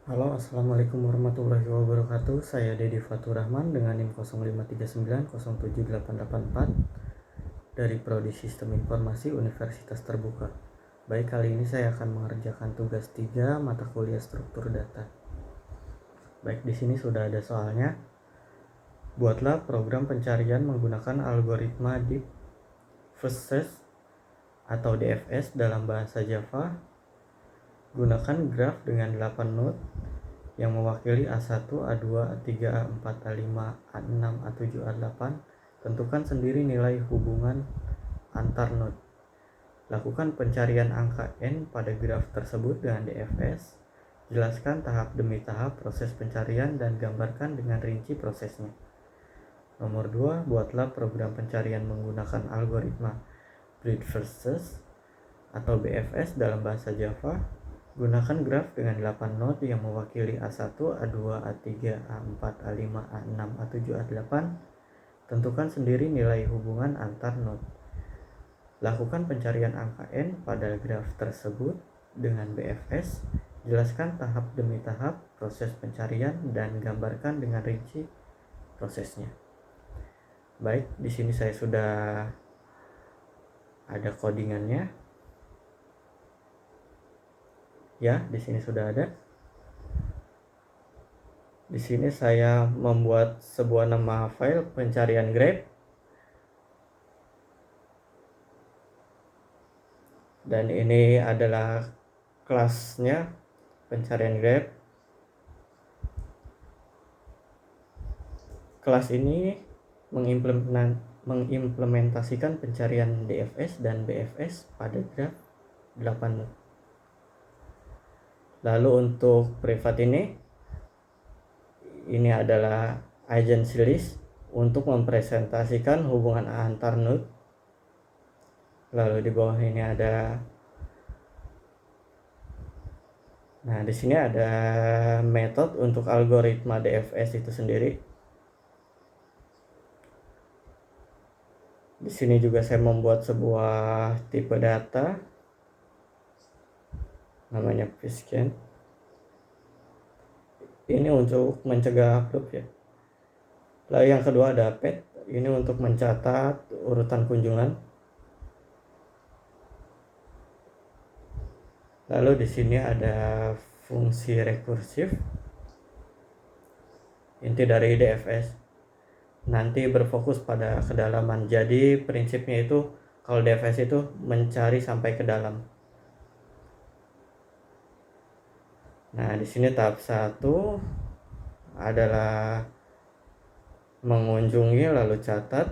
Halo, assalamualaikum warahmatullahi wabarakatuh. Saya Dedi Fatur Rahman dengan NIM 0539078884 dari Prodi Sistem Informasi Universitas Terbuka. Baik, kali ini saya akan mengerjakan tugas 3 mata kuliah struktur data. Baik, di sini sudah ada soalnya. Buatlah program pencarian menggunakan algoritma Deep First Search atau DFS dalam bahasa Java. Gunakan graf dengan 8 node yang mewakili A1, A2, A3, A4, A5, A6, A7, A8. Tentukan sendiri nilai hubungan antar node. Lakukan pencarian angka N pada graf tersebut dengan DFS. Jelaskan tahap demi tahap proses pencarian dan gambarkan dengan rinci prosesnya. Nomor 2, buatlah program pencarian menggunakan algoritma Breadth First Search atau BFS dalam bahasa Java. Gunakan graf dengan 8 node yang mewakili A1, A2, A3, A4, A5, A6, A7, A8. Tentukan sendiri nilai hubungan antar node. Lakukan pencarian angka N pada graf tersebut dengan BFS. Jelaskan tahap demi tahap proses pencarian dan gambarkan dengan rinci prosesnya. Baik, di sini saya sudah ada codingannya. Ya, di sini sudah ada. Di sini saya membuat sebuah nama file pencarian grab. Dan ini adalah kelasnya pencarian grab. Kelas ini mengimplementasikan pencarian DFS dan BFS pada graf 8 node. Lalu untuk private ini adalah agency list untuk mempresentasikan hubungan antar node. Lalu di bawah ini ada, nah di sini ada metode untuk algoritma DFS itu sendiri. Di sini juga saya membuat sebuah tipe data namanya pscan. Ini untuk mencegah upload ya. Lalu yang kedua ada pet, ini untuk mencatat urutan kunjungan. Lalu di sini ada fungsi rekursif. Inti dari DFS nanti berfokus pada kedalaman. Jadi prinsipnya itu kalau DFS itu mencari sampai ke dalam. Nah, di sini tahap 1 adalah mengunjungi lalu catat.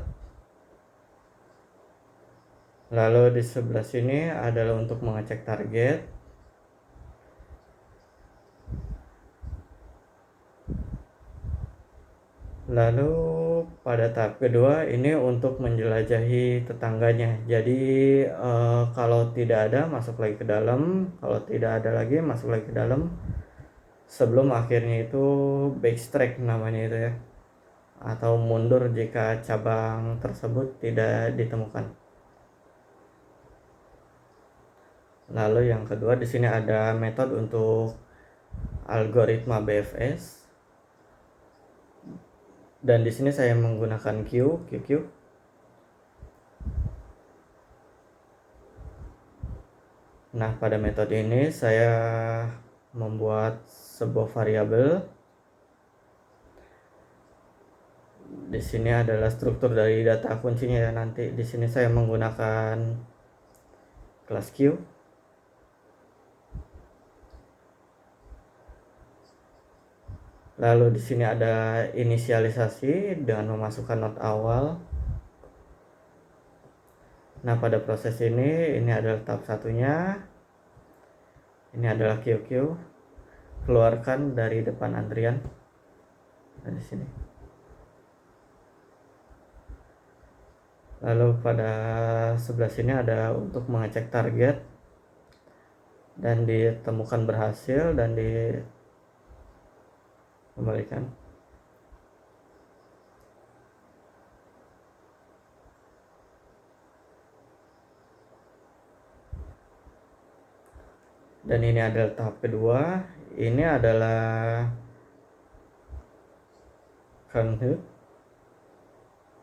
Lalu di sebelah sini adalah untuk mengecek target. Lalu pada tahap kedua ini untuk menjelajahi tetangganya. Jadi kalau tidak ada masuk lagi ke dalam, kalau tidak ada lagi masuk lagi ke dalam. Sebelum akhirnya itu backtrack namanya itu ya, atau mundur jika cabang tersebut tidak ditemukan. Lalu yang kedua di sini ada metode untuk algoritma BFS. Dan di sini saya menggunakan QQ. Nah, pada metode ini saya membuat sebuah variabel. Di sini adalah struktur dari data kuncinya ya. Nanti di sini saya menggunakan kelas Q. Lalu di sini ada inisialisasi dengan memasukkan not awal. Nah, pada proses ini adalah tahap satunya. Ini adalah QQ. Keluarkan dari depan antrian. Nah, di sini. Lalu pada sebelah sini ada untuk mengecek target dan ditemukan berhasil dan dikembalikan. Dan ini adalah tahap kedua, ini adalah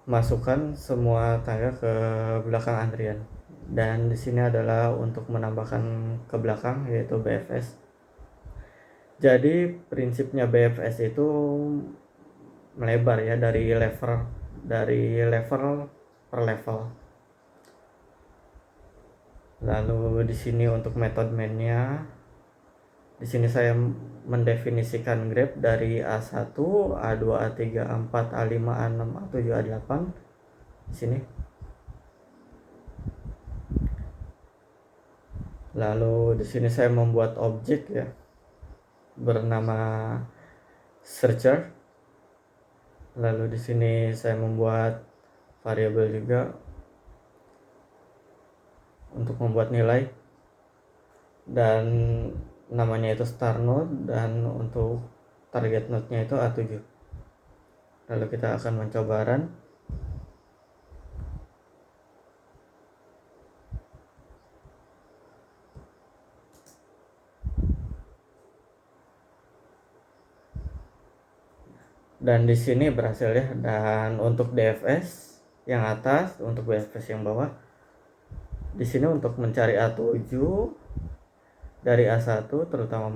masukkan semua tangga ke belakang antrian, dan di sini adalah untuk menambahkan ke belakang, yaitu BFS. Jadi prinsipnya BFS itu melebar ya, dari level per level. Lalu di sini untuk metode mainnya, di sini saya mendefinisikan grab dari A1, A2, A3, A4, A5, A6, A7, A8 di sini. Lalu di sini saya membuat objek ya bernama searcher. Lalu di sini saya membuat variabel juga untuk membuat nilai, dan namanya itu start node, dan untuk target node-nya itu A7. Lalu kita akan mencoba run. Dan di sini berhasil ya. Dan untuk DFS yang atas, untuk BFS yang bawah, di sini untuk mencari A7 dari A1, terutama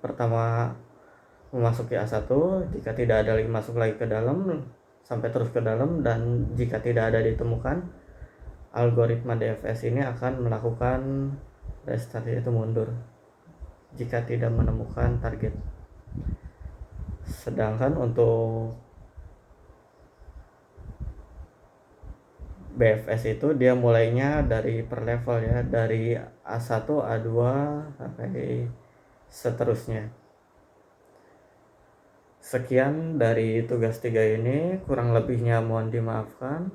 pertama memasuki A1, jika tidak ada lagi masuk lagi ke dalam sampai terus ke dalam, dan jika tidak ada ditemukan, algoritma DFS ini akan melakukan restart, yaitu mundur jika tidak menemukan target. Sedangkan untuk BFS itu dia mulainya dari per level ya, dari A1, A2 sampai seterusnya. Sekian dari tugas 3 ini, kurang lebihnya mohon dimaafkan.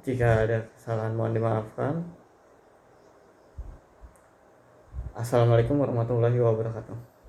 Jika ada kesalahan mohon dimaafkan. Assalamualaikum warahmatullahi wabarakatuh.